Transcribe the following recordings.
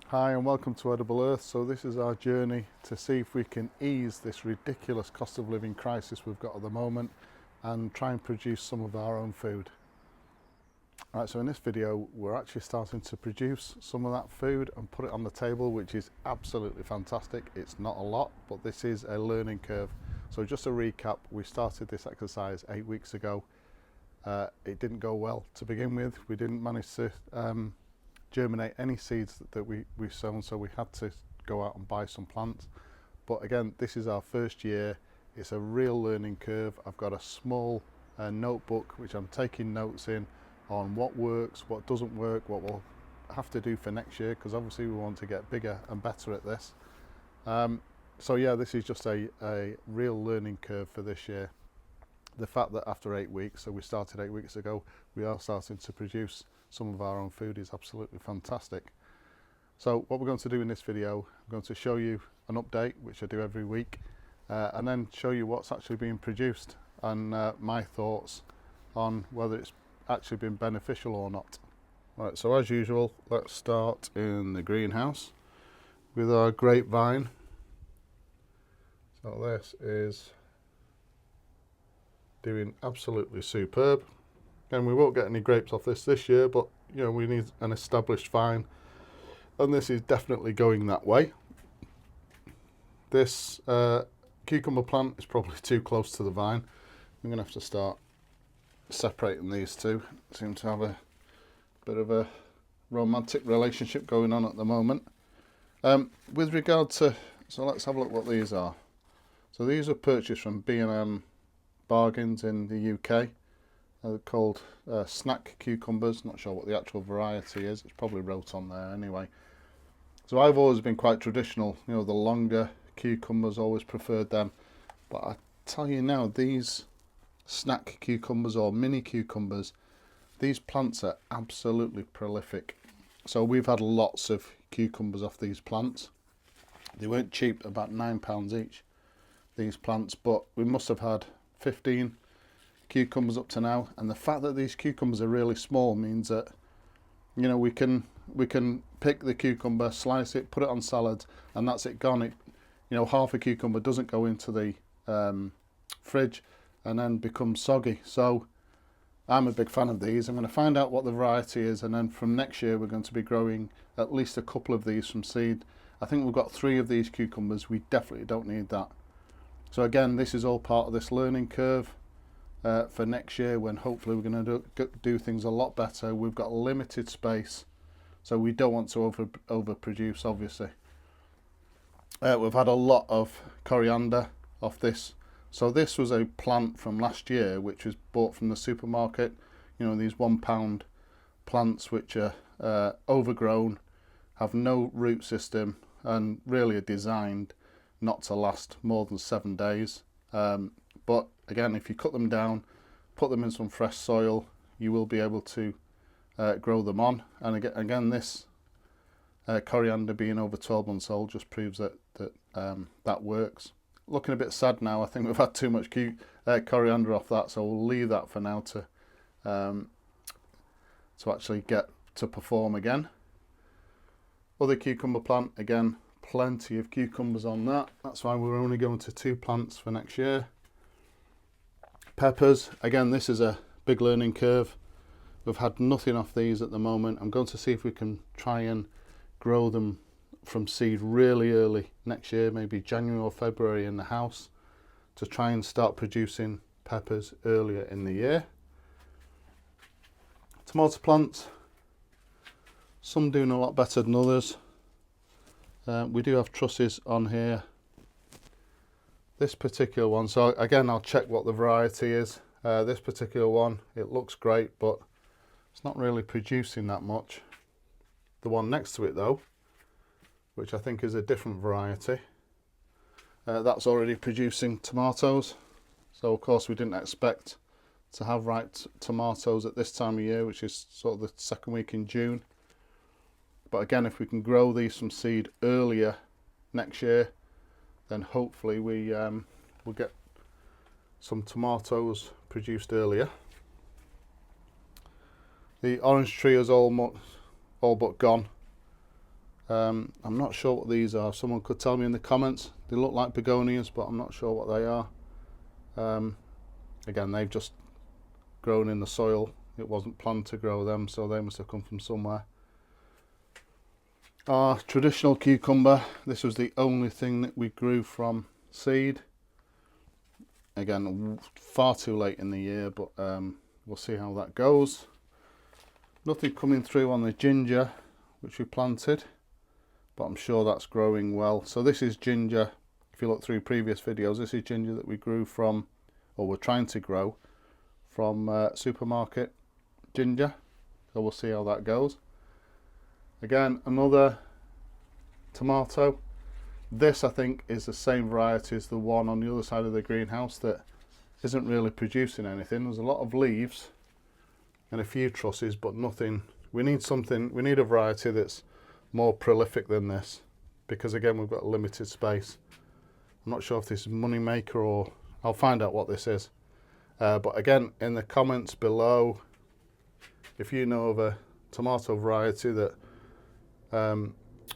Hi and welcome to Edible Earth. So this is our journey to see if we can ease this ridiculous cost of living crisis we've got at the moment and try and produce some of our own food. Right, so in this video we're actually starting to produce some of that food and put it on the table, which is absolutely fantastic. It's not a lot, but this is a learning curve. So just a recap, we started this exercise 8 weeks ago. It didn't go well to begin with. We didn't manage to germinate any seeds that we've sown, so we had to go out and buy some plants. But again, this is our first year. It's a real learning curve. I've got a small notebook which I'm taking notes in on what works, what doesn't work, what we'll have to do for next year, because obviously we want to get bigger and better at this. So yeah, this is just a real learning curve for this year. The fact that after 8 weeks, so we started 8 weeks ago, we are starting to produce some of our own food is absolutely fantastic. So what we're going to do in this video, I'm going to show you an update, which I do every week, and then show you what's actually being produced and my thoughts on whether it's actually been beneficial or not. Right, so as usual, let's start in the greenhouse with our grapevine. So this is doing absolutely superb. And we won't get any grapes off this year, but you know, we need an established vine, and this is definitely going that way. This cucumber plant is probably too close to the vine. I'm going to have to start separating these two. Seem to have a bit of a romantic relationship going on at the moment. With regard to, so let's have a look what these are. So these are purchased from B&M Bargains in the UK. They're called snack cucumbers. Not sure what the actual variety is. It's probably wrote on there anyway. So I've always been quite traditional. You know, the longer cucumbers, always preferred them. But I tell you now, these snack cucumbers or mini cucumbers, these plants are absolutely prolific. So we've had lots of cucumbers off these plants. They weren't cheap, about £9 each, these plants, but we must have had 15 cucumbers up to now, and the fact that these cucumbers are really small means that, you know, we can pick the cucumber, slice it, put it on salad, and that's it, gone. It, you know, half a cucumber doesn't go into the fridge and then become soggy. So I'm a big fan of these. I'm going to find out what the variety is, and then from next year we're going to be growing at least a couple of these from seed. I think we've got 3 of these cucumbers. We definitely don't need that. So again, this is all part of this learning curve for next year, when hopefully we're going to do things a lot better. We've got limited space, so we don't want to overproduce, obviously. We've had a lot of coriander off this. So this was a plant from last year which was bought from the supermarket. You know, these £1 plants which are overgrown, have no root system, and really are designed not to last more than 7 days. But again, if you cut them down, put them in some fresh soil, you will be able to grow them on. And again, this coriander being over 12 months old just proves that works. Looking a bit sad now. I think we've had too much coriander off that, so we'll leave that for now to actually get to perform again. Other cucumber plant, again, plenty of cucumbers on that. That's why we're only going to 2 plants for next year. Peppers, again, this is a big learning curve. We've had nothing off these at the moment. I'm going to see if we can try and grow them from seed really early next year, maybe January or February in the house, to try and start producing peppers earlier in the year. Tomato plants, some doing a lot better than others. We do have trusses on here. This particular one, so again, I'll check what the variety is. This particular one, it looks great, but it's not really producing that much. The one next to it though, which I think is a different variety, that's already producing tomatoes. So of course we didn't expect to have ripe tomatoes at this time of year, which is sort of the second week in June. But again, if we can grow these from seed earlier next year, then hopefully we will get some tomatoes produced earlier. The orange tree is all but gone. I'm not sure what these are. Someone could tell me in the comments. They look like begonias, but I'm not sure what they are. Again, they've just grown in the soil. It wasn't planned to grow them, so they must have come from somewhere. Our traditional cucumber, this was the only thing that we grew from seed. Again, far too late in the year, but we'll see how that goes. Nothing coming through on the ginger, which we planted, but I'm sure that's growing well. So this is ginger. If you look through previous videos, this is ginger that we grew from, or we're trying to grow from supermarket ginger. So we'll see how that goes. Again, another tomato. This, I think, is the same variety as the one on the other side of the greenhouse that isn't really producing anything. There's a lot of leaves and a few trusses, but nothing. We need a variety that's more prolific than this, because again, we've got limited space. I'm not sure if this is Moneymaker, or I'll find out what this is. But again, in the comments below, if you know of a tomato variety that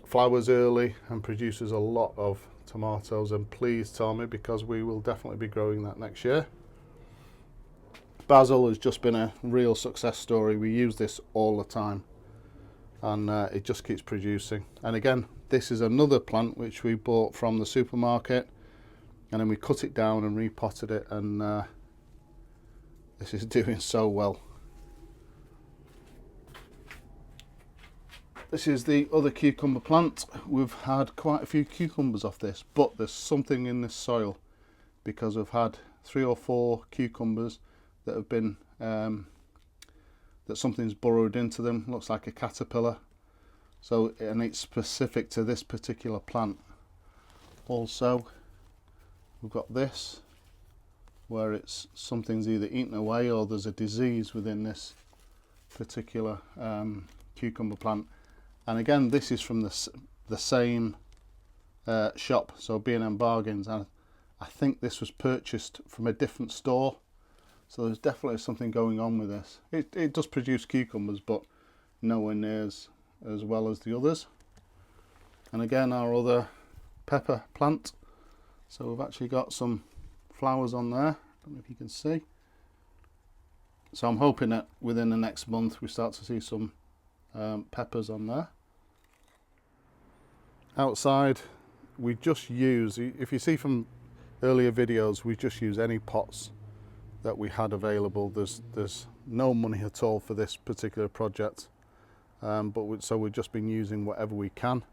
flowers early and produces a lot of tomatoes, and please tell me, because we will definitely be growing that next year. Basil has just been a real success story. We use this all the time, and it just keeps producing. And again, this is another plant which we bought from the supermarket, and then we cut it down and repotted it, and this is doing so well. This is the other cucumber plant. We've had quite a few cucumbers off this, but there's something in this soil, because we've had 3 or 4 cucumbers that have been, that something's burrowed into them. Looks like a caterpillar. So, and it's specific to this particular plant. Also, we've got this, where it's something's either eaten away or there's a disease within this particular cucumber plant. And again, this is from the same shop, so B&M Bargains, and I think this was purchased from a different store. So there's definitely something going on with this. It does produce cucumbers, but nowhere near as well as the others. And again, our other pepper plant. So we've actually got some flowers on there. I don't know if you can see. So I'm hoping that within the next month we start to see some peppers on there. Outside, we just use, if you see from earlier videos, we just use any pots that we had available. There's no money at all for this particular project, so we've just been using whatever we can.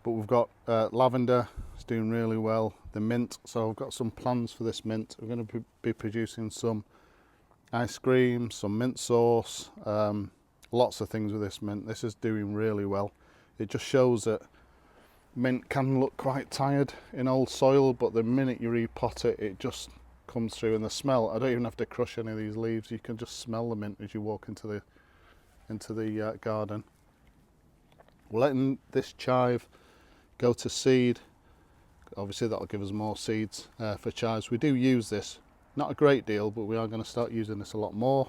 But we've got lavender, it's doing really well. The mint, so I've got some plans for this mint. We're going to be producing some ice cream, some mint sauce, lots of things with this mint. This is doing really well. It just shows that mint can look quite tired in old soil, but the minute you repot it, it just comes through. And the smell, I don't even have to crush any of these leaves. You can just smell the mint as you walk into the garden. We're letting this chive go to seed. Obviously that'll give us more seeds for chives. We do use this, not a great deal, but we are going to start using this a lot more.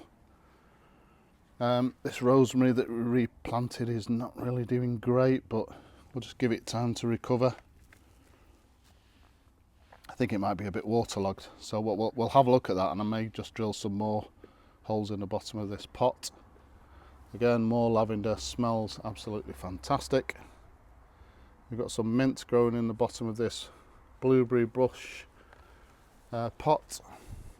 This rosemary that we replanted is not really doing great, but we'll just give it time to recover. I think it might be a bit waterlogged, so we'll have a look at that, and I may just drill some more holes in the bottom of this pot. Again, more lavender, smells absolutely fantastic. We've got some mint growing in the bottom of this blueberry bush pot.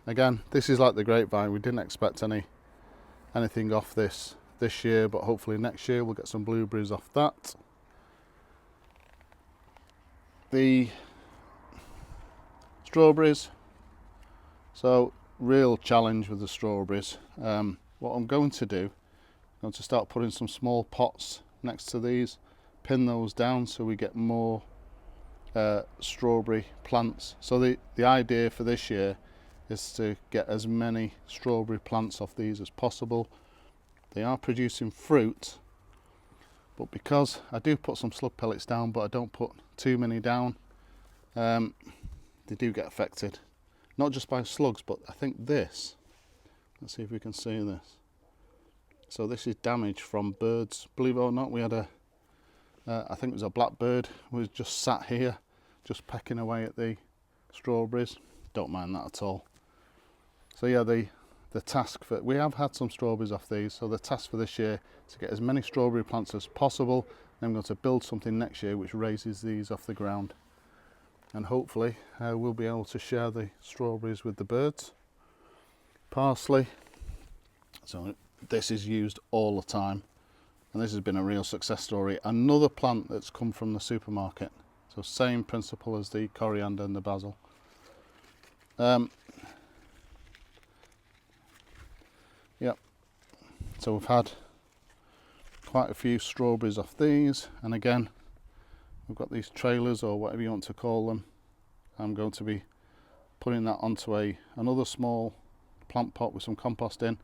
Again, this is like the grapevine. We didn't expect anything off this year, but hopefully next year we'll get some blueberries off that. The strawberries, so real challenge with the strawberries. What I'm going to do, I'm going to start putting some small pots next to these, pin those down so we get more strawberry plants. So the idea for this year is to get as many strawberry plants off these as possible. They are producing fruit, but because I do put some slug pellets down, but I don't put too many down, they do get affected, not just by slugs, but I think this, let's see if we can see this. So this is damage from birds. Believe it or not, we had a I think it was a blackbird, was just sat here, just pecking away at the strawberries. Don't mind that at all. So yeah, the task for, we have had some strawberries off these, so the task for this year is to get as many strawberry plants as possible. Then I'm going to build something next year which raises these off the ground, and hopefully we'll be able to share the strawberries with the birds. Parsley, so this is used all the time, and this has been a real success story. Another plant that's come from the supermarket, so same principle as the coriander and the basil. Yep, so we've had quite a few strawberries off these, and again we've got these trailers or whatever you want to call them. I'm going to be putting that onto another small plant pot with some compost in,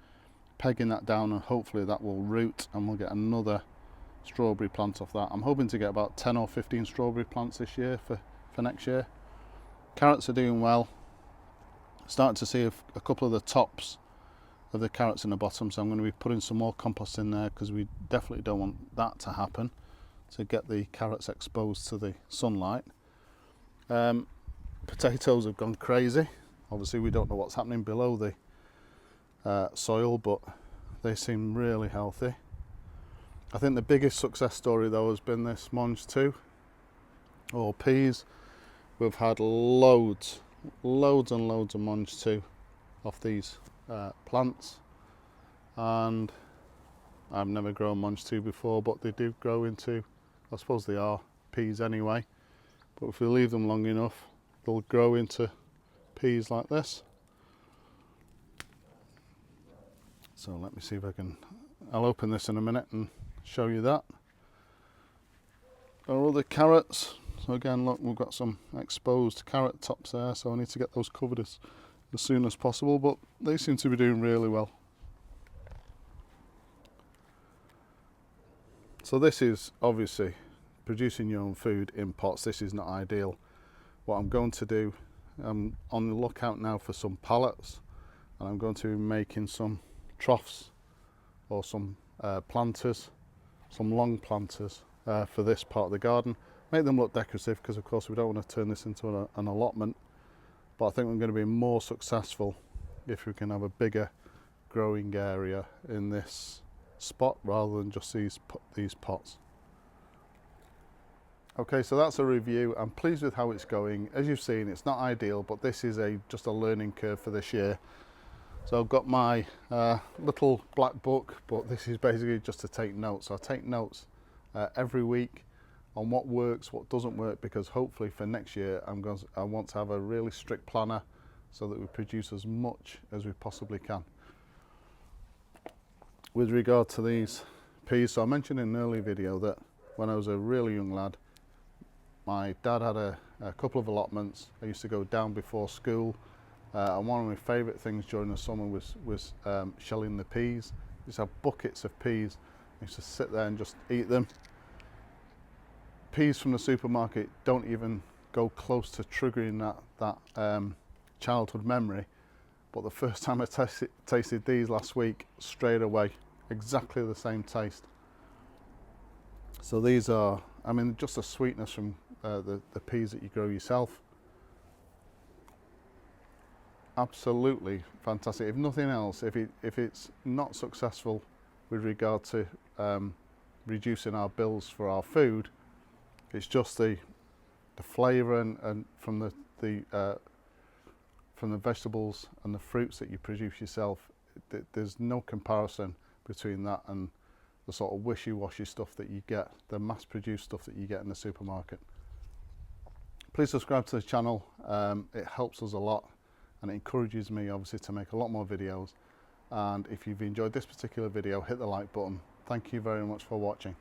pegging that down, and hopefully that will root and we'll get another strawberry plant off that. I'm hoping to get about 10 or 15 strawberry plants this year for next year. Carrots are doing well. Starting to see a couple of the tops of the carrots in the bottom, so I'm going to be putting some more compost in there because we definitely don't want that to happen, to get the carrots exposed to the sunlight. Potatoes have gone crazy. Obviously we don't know what's happening below the soil, but they seem really healthy. I think the biggest success story though has been this Monge 2 or peas. We've had loads and loads of Monge 2 off these plants, and I've never grown Monge 2 before, but they do grow into, I suppose they are peas anyway, but if we leave them long enough they'll grow into peas like this. So let me see if I'll open this in a minute and show you that. Our other carrots, so again look, we've got some exposed carrot tops there, so I need to get those covered as soon as possible, but they seem to be doing really well. So this is obviously producing your own food in pots. This is not ideal. What I'm going to do, I'm on the lookout now for some pallets, and I'm going to be making some troughs or some planters, some long planters for this part of the garden. Make them look decorative because of course we don't want to turn this into an allotment, but I think we're going to be more successful if we can have a bigger growing area in this spot rather than just these pots. Okay, so that's a review. I'm pleased with how it's going. As you've seen, it's not ideal, but this is just a learning curve for this year. So I've got my little black book, but this is basically just to take notes. So I take notes every week on what works, what doesn't work, because hopefully for next year I want to have a really strict planner so that we produce as much as we possibly can. With regard to these peas, so I mentioned in an earlier video that when I was a really young lad, my dad had a couple of allotments. I used to go down before school, and one of my favourite things during the summer was shelling the peas. I used to have buckets of peas. I used to sit there and just eat them. Peas from the supermarket don't even go close to triggering that childhood memory, but the first time I tasted these last week, straight away, exactly the same taste. So these are, I mean, just the sweetness from the peas that you grow yourself. Absolutely fantastic. If nothing else, if it's not successful with regard to reducing our bills for our food, it's just the flavour and from the vegetables and the fruits that you produce yourself. There's no comparison between that and the sort of wishy-washy stuff that you get, the mass-produced stuff that you get in the supermarket. Please subscribe to the channel. It helps us a lot and it encourages me obviously to make a lot more videos. And if you've enjoyed this particular video, hit the like button. Thank you very much for watching.